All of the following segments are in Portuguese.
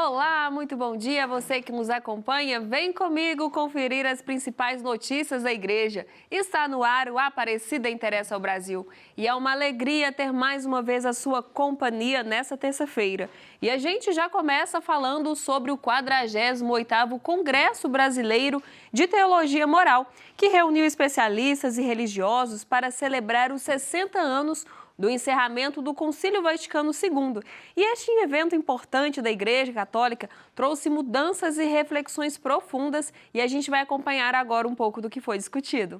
Olá, muito bom dia a você que nos acompanha. Vem comigo conferir as principais notícias da igreja. Está no ar o Aparecida Interessa ao Brasil. E é uma alegria ter mais uma vez a sua companhia nessa terça-feira. E a gente já começa falando sobre o 48º Congresso Brasileiro de Teologia Moral, que reuniu especialistas e religiosos para celebrar os 60 anos do encerramento do Concílio Vaticano II. E este evento importante da Igreja Católica trouxe mudanças e reflexões profundas e a gente vai acompanhar agora um pouco do que foi discutido.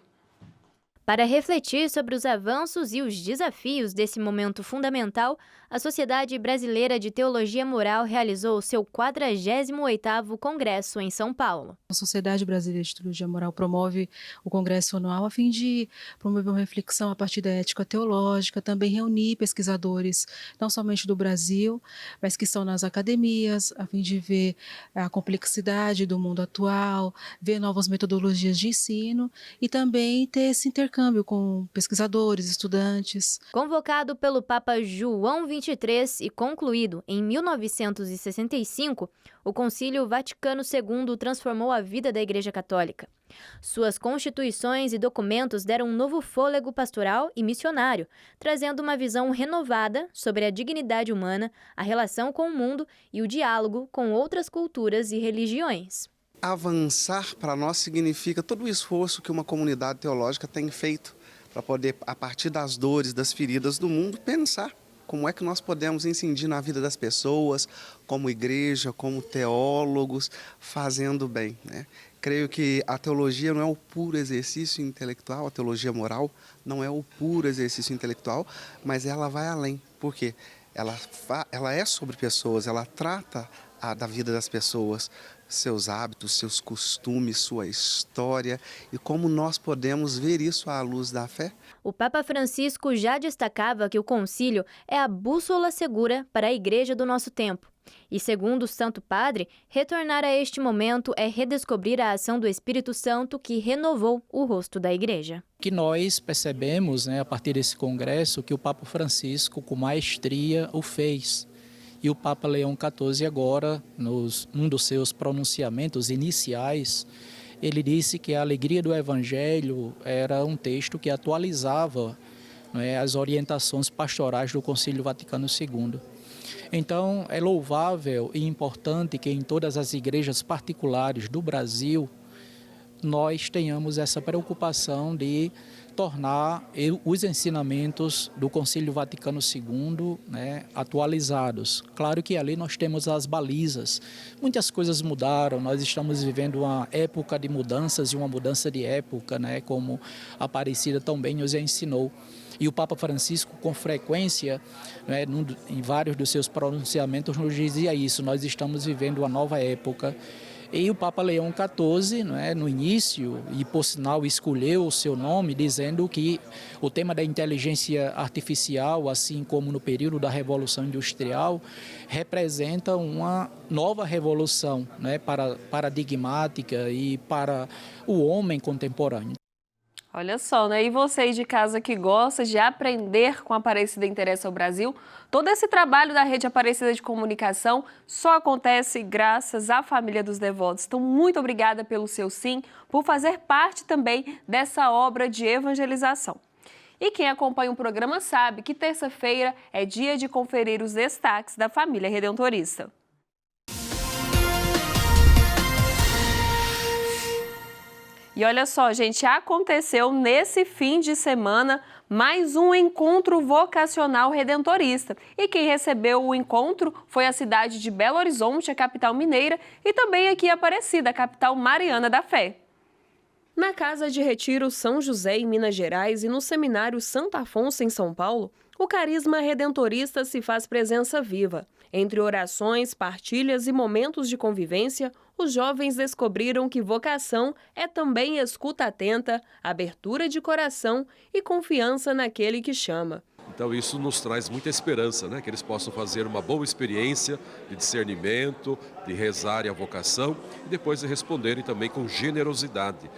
Para refletir sobre os avanços e os desafios desse momento fundamental, a Sociedade Brasileira de Teologia Moral realizou seu 48º Congresso em São Paulo. A Sociedade Brasileira de Teologia Moral promove o Congresso anual a fim de promover uma reflexão a partir da ética teológica, também reunir pesquisadores, não somente do Brasil, mas que estão nas academias, a fim de ver a complexidade do mundo atual, ver novas metodologias de ensino e também ter esse intercâmbio com pesquisadores, estudantes. Convocado pelo Papa João XXIII e concluído em 1965, o Concílio Vaticano II transformou a vida da Igreja Católica. Suas constituições e documentos deram um novo fôlego pastoral e missionário, trazendo uma visão renovada sobre a dignidade humana, a relação com o mundo e o diálogo com outras culturas e religiões. Avançar para nós significa todo o esforço que uma comunidade teológica tem feito para poder, a partir das dores, das feridas do mundo, pensar como é que nós podemos incidir na vida das pessoas, como igreja, como teólogos, fazendo bem, né? Creio que a teologia não é o puro exercício intelectual, a teologia moral não é o puro exercício intelectual, mas ela vai além. Por quê? Ela é sobre pessoas, ela trata da vida das pessoas, seus hábitos, seus costumes, sua história e como nós podemos ver isso à luz da fé. O Papa Francisco já destacava que o concílio é a bússola segura para a igreja do nosso tempo. E, segundo o Santo Padre, retornar a este momento é redescobrir a ação do Espírito Santo que renovou o rosto da igreja. Que nós percebemos, a partir desse congresso, que o Papa Francisco, com maestria, o fez. E o Papa Leão XIV agora, num dos seus pronunciamentos iniciais, ele disse que a alegria do Evangelho era um texto que atualizava as orientações pastorais do Concílio Vaticano II. Então, é louvável e importante que em todas as igrejas particulares do Brasil nós tenhamos essa preocupação de tornar os ensinamentos do Concílio Vaticano II atualizados. Claro que ali nós temos as balizas. Muitas coisas mudaram, nós estamos vivendo uma época de mudanças e uma mudança de época, como a Aparecida também nos ensinou. E o Papa Francisco, com frequência, em vários dos seus pronunciamentos, nos dizia isso: nós estamos vivendo uma nova época. E o Papa Leão XIV, no início, e por sinal escolheu o seu nome, dizendo que o tema da inteligência artificial, assim como no período da Revolução Industrial, representa uma nova revolução paradigmática e para o homem contemporâneo. Olha só, E você aí de casa que gosta de aprender com a Aparecida Interessa ao Brasil, todo esse trabalho da Rede Aparecida de Comunicação só acontece graças à família dos devotos. Então, muito obrigada pelo seu sim, por fazer parte também dessa obra de evangelização. E quem acompanha o programa sabe que terça-feira é dia de conferir os destaques da família redentorista. E olha só, gente, aconteceu nesse fim de semana mais um encontro vocacional redentorista. E quem recebeu o encontro foi a cidade de Belo Horizonte, a capital mineira, e também aqui Aparecida, a capital mariana da fé. Na Casa de Retiro São José, em Minas Gerais, e no Seminário Santo Afonso, em São Paulo, o carisma redentorista se faz presença viva. Entre orações, partilhas e momentos de convivência, os jovens descobriram que vocação é também escuta atenta, abertura de coração e confiança naquele que chama. Então isso nos traz muita esperança, que eles possam fazer uma boa experiência de discernimento, de rezarem a vocação e depois de responderem também com generosidade.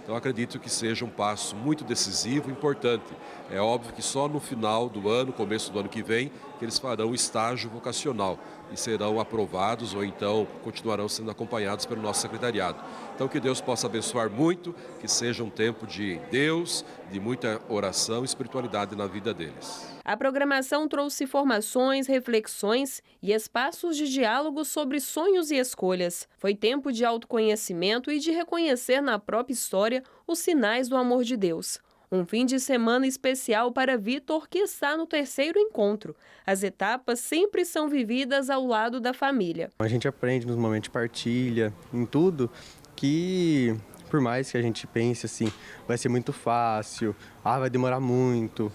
Então acredito que seja um passo muito decisivo, importante. É óbvio que só no final do ano, começo do ano que vem, que eles farão o estágio vocacional. e serão aprovados ou então continuarão sendo acompanhados pelo nosso secretariado. Então que Deus possa abençoar muito, que seja um tempo de Deus, de muita oração e espiritualidade na vida deles. A programação trouxe formações, reflexões e espaços de diálogo sobre sonhos e escolhas. Foi tempo de autoconhecimento e de reconhecer na própria história os sinais do amor de Deus. Um fim de semana especial para Vitor, que está no 3º encontro. As etapas sempre são vividas ao lado da família. A gente aprende nos momentos de partilha, em tudo, que por mais que a gente pense assim, vai ser muito fácil, vai demorar muito,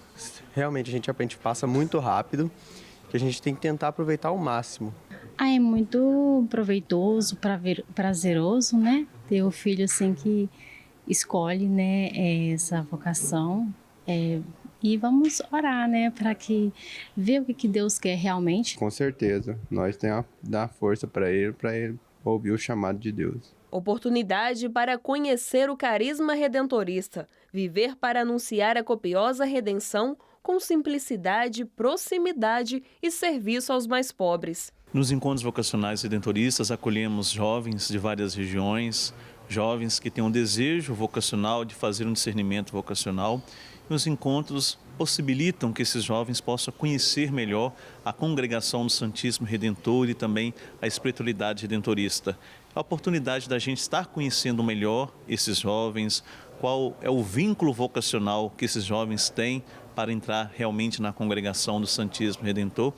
realmente a gente aprende, passa muito rápido, que a gente tem que tentar aproveitar ao máximo. É muito proveitoso, prazeroso, né? Ter o filho assim que escolhe, né, essa vocação, e vamos orar, né, para que ver o que Deus quer realmente. Com certeza, nós temos que dar força para ele ouvir o chamado de Deus. Oportunidade para conhecer o carisma redentorista, viver para anunciar a copiosa redenção com simplicidade, proximidade e serviço aos mais pobres. Nos encontros vocacionais redentoristas, acolhemos jovens de várias regiões, jovens que têm um desejo vocacional de fazer um discernimento vocacional. E os encontros possibilitam que esses jovens possam conhecer melhor a congregação do Santíssimo Redentor e também a espiritualidade redentorista. A oportunidade da gente estar conhecendo melhor esses jovens, qual é o vínculo vocacional que esses jovens têm para entrar realmente na congregação do Santíssimo Redentor.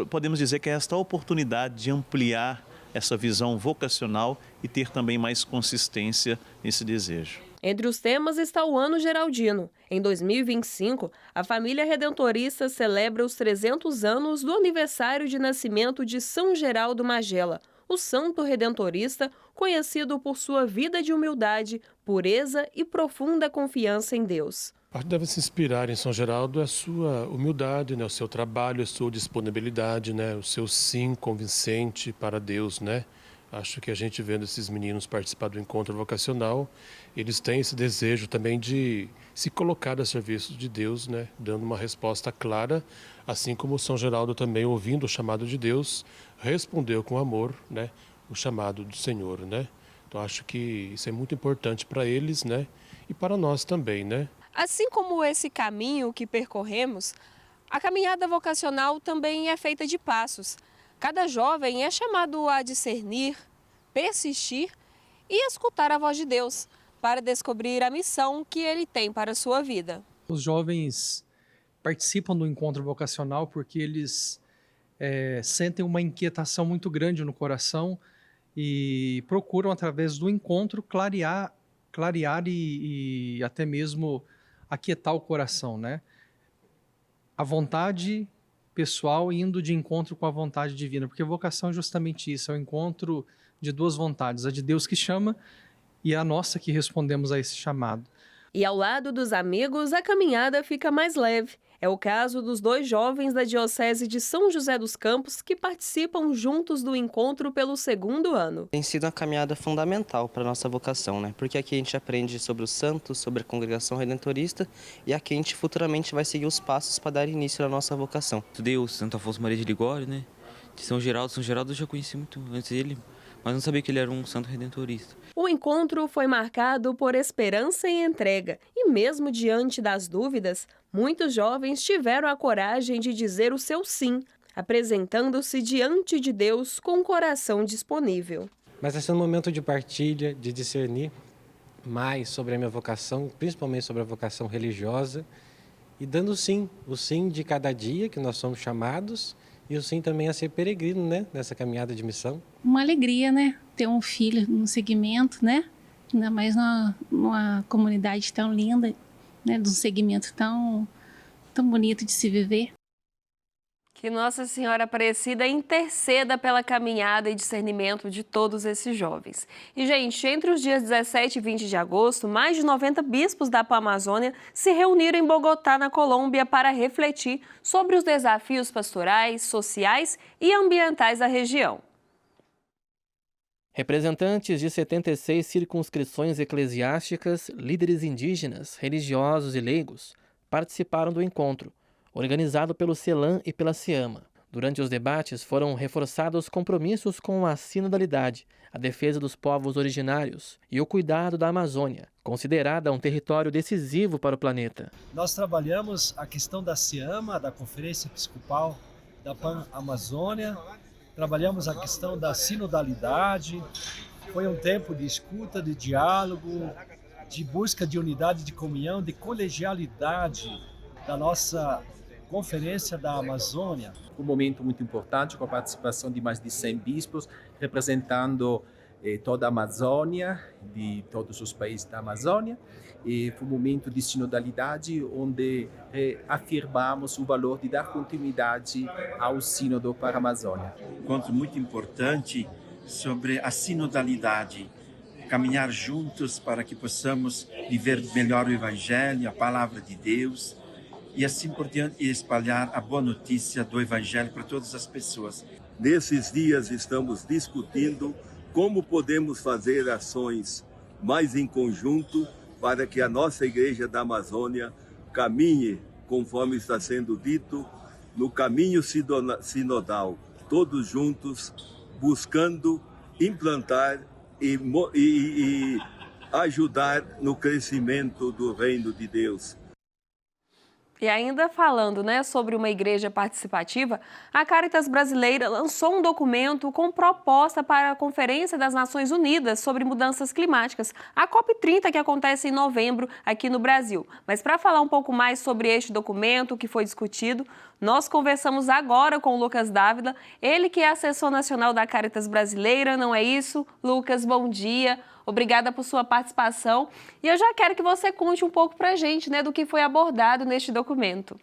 Podemos dizer que é esta oportunidade de ampliar essa visão vocacional e ter também mais consistência nesse desejo. Entre os temas está o Ano Geraldino. Em 2025, a família redentorista celebra os 300 anos do aniversário de nascimento de São Geraldo Magela, o santo redentorista conhecido por sua vida de humildade, pureza e profunda confiança em Deus. A gente deve se inspirar em São Geraldo a sua humildade, né, o seu trabalho, a sua disponibilidade, né, o seu sim convincente para Deus, né? Acho que a gente vendo esses meninos participar do encontro vocacional, eles têm esse desejo também de se colocar a serviço de Deus, né, dando uma resposta clara, assim como São Geraldo também, ouvindo o chamado de Deus, respondeu com amor, né, o chamado do Senhor, né? Então acho que isso é muito importante para eles, né, e para nós também, né? Assim como esse caminho que percorremos, a caminhada vocacional também é feita de passos. Cada jovem é chamado a discernir, persistir e escutar a voz de Deus para descobrir a missão que ele tem para a sua vida. Os jovens participam do encontro vocacional porque eles sentem uma inquietação muito grande no coração e procuram, através do encontro, clarear e até mesmo aquietar o coração, né? A vontade pessoal indo de encontro com a vontade divina, porque vocação é justamente isso, é o encontro de duas vontades, a de Deus que chama e a nossa que respondemos a esse chamado. E ao lado dos amigos, a caminhada fica mais leve. É o caso dos 2 jovens da Diocese de São José dos Campos que participam juntos do encontro pelo 2º ano. Tem sido uma caminhada fundamental para a nossa vocação, né? Porque aqui a gente aprende sobre os santos, sobre a congregação redentorista e aqui a gente futuramente vai seguir os passos para dar início à nossa vocação. Estudei o Santo Afonso Maria de Ligório, né? De São Geraldo. São Geraldo eu já conheci muito antes dele, mas não sabia que ele era um santo redentorista. O encontro foi marcado por esperança e entrega, e mesmo diante das dúvidas, muitos jovens tiveram a coragem de dizer o seu sim, apresentando-se diante de Deus com o coração disponível. Mas esse é um momento de partilha, de discernir mais sobre a minha vocação, principalmente sobre a vocação religiosa, e dando o sim de cada dia que nós somos chamados, e o sim também a ser peregrino, né, nessa caminhada de missão. Uma alegria, né, ter um filho no segmento, né, ainda mais numa comunidade tão linda, né, de um segmento tão bonito de se viver. Que Nossa Senhora Aparecida interceda pela caminhada e discernimento de todos esses jovens. E, gente, entre os dias 17 e 20 de agosto, mais de 90 bispos da Amazônia se reuniram em Bogotá, na Colômbia, para refletir sobre os desafios pastorais, sociais e ambientais da região. Representantes de 76 circunscrições eclesiásticas, líderes indígenas, religiosos e leigos participaram do encontro, organizado pelo CELAM e pela CIAMA. Durante os debates foram reforçados compromissos com a sinodalidade, a defesa dos povos originários e o cuidado da Amazônia, considerada um território decisivo para o planeta. Nós trabalhamos a questão da CIAMA, da Conferência Episcopal da Pan-Amazônia, trabalhamos a questão da sinodalidade. Foi um tempo de escuta, de diálogo, de busca de unidade, de comunhão, de colegialidade da nossa Conferência da Amazônia. Um momento muito importante com a participação de mais de 100 bispos, representando toda a Amazônia, de todos os países da Amazônia. E foi um momento de sinodalidade, onde afirmamos o valor de dar continuidade ao sínodo para a Amazônia. Um encontro muito importante sobre a sinodalidade, caminhar juntos para que possamos viver melhor o Evangelho, a Palavra de Deus, e assim por diante, e espalhar a boa notícia do Evangelho para todas as pessoas. Nesses dias estamos discutindo como podemos fazer ações mais em conjunto para que a nossa Igreja da Amazônia caminhe, conforme está sendo dito, no caminho sinodal, todos juntos, buscando implantar e ajudar no crescimento do reino de Deus. E ainda falando, sobre uma igreja participativa, a Caritas Brasileira lançou um documento com proposta para a Conferência das Nações Unidas sobre Mudanças Climáticas, a COP30, que acontece em novembro aqui no Brasil. Mas para falar um pouco mais sobre este documento que foi discutido, nós conversamos agora com o Lucas Dávila, ele que é assessor nacional da Caritas Brasileira, não é isso? Lucas, bom dia. Obrigada por sua participação. E eu já quero que você conte um pouco para a gente, do que foi abordado neste documento.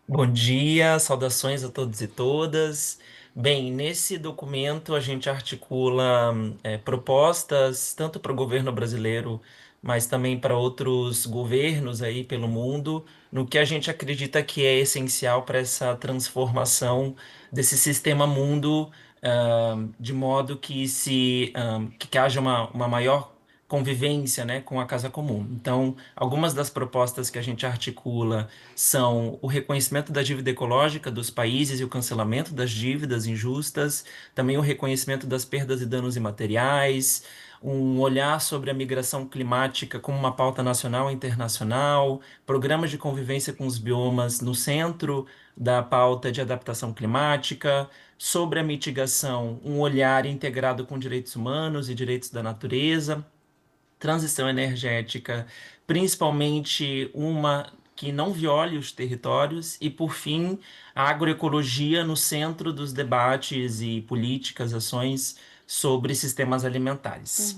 Bom dia, saudações a todos e todas. Bem, nesse documento a gente articula propostas tanto para o governo brasileiro, mas também para outros governos aí pelo mundo, no que a gente acredita que é essencial para essa transformação desse sistema mundo, de modo que que haja uma maior convivência, com a casa comum. Então, algumas das propostas que a gente articula são o reconhecimento da dívida ecológica dos países e o cancelamento das dívidas injustas, também o reconhecimento das perdas e danos imateriais, um olhar sobre a migração climática como uma pauta nacional e internacional, programas de convivência com os biomas no centro da pauta de adaptação climática, sobre a mitigação, um olhar integrado com direitos humanos e direitos da natureza, transição energética, principalmente uma que não viole os territórios e, por fim, a agroecologia no centro dos debates e políticas, ações sobre sistemas alimentares.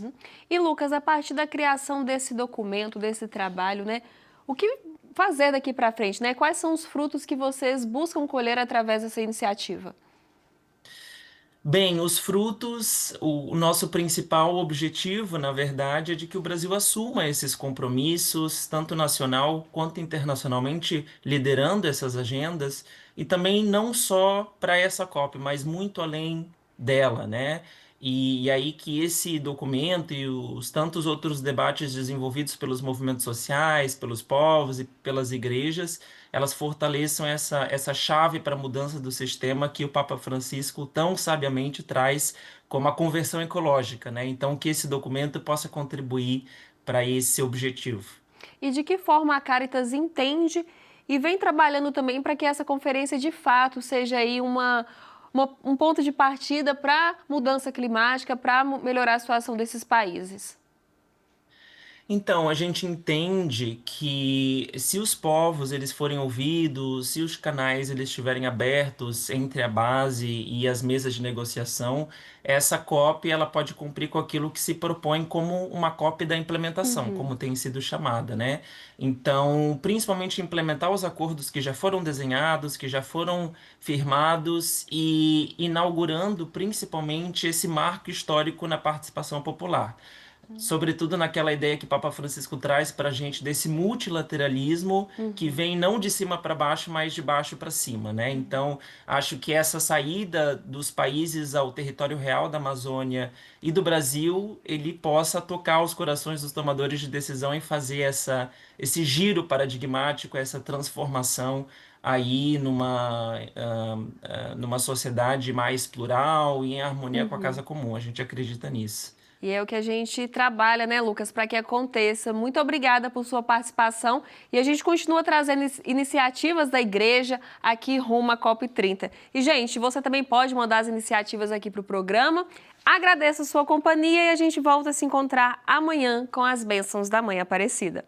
E, Lucas, a partir da criação desse documento, desse trabalho, o que fazer daqui para frente? Quais são os frutos que vocês buscam colher através dessa iniciativa? Bem, os frutos, o nosso principal objetivo, na verdade, é de que o Brasil assuma esses compromissos, tanto nacional quanto internacionalmente, liderando essas agendas, e também não só para essa COP, mas muito além dela, E aí que esse documento e os tantos outros debates desenvolvidos pelos movimentos sociais, pelos povos e pelas igrejas, elas fortaleçam essa chave para a mudança do sistema que o Papa Francisco tão sabiamente traz como a conversão ecológica, Então, que esse documento possa contribuir para esse objetivo. E de que forma a Caritas entende e vem trabalhando também para que essa conferência de fato seja aí um ponto de partida para a mudança climática, para melhorar a situação desses países? Então, a gente entende que se os povos eles forem ouvidos, se os canais eles estiverem abertos entre a base e as mesas de negociação, essa COP ela pode cumprir com aquilo que se propõe como uma COP da implementação, como tem sido chamada, Então, principalmente implementar os acordos que já foram desenhados, que já foram firmados e inaugurando principalmente esse marco histórico na participação popular. Sobretudo naquela ideia que Papa Francisco traz para a gente desse multilateralismo que vem não de cima para baixo, mas de baixo para cima, Então, acho que essa saída dos países ao território real da Amazônia e do Brasil, ele possa tocar os corações dos tomadores de decisão e fazer esse giro paradigmático, essa transformação aí numa sociedade mais plural e em harmonia com a casa comum. A gente acredita nisso. E é o que a gente trabalha, né, Lucas, para que aconteça. Muito obrigada por sua participação e a gente continua trazendo iniciativas da igreja aqui rumo à COP30. E, gente, você também pode mandar as iniciativas aqui para o programa. Agradeço a sua companhia e a gente volta a se encontrar amanhã com as bênçãos da Mãe Aparecida.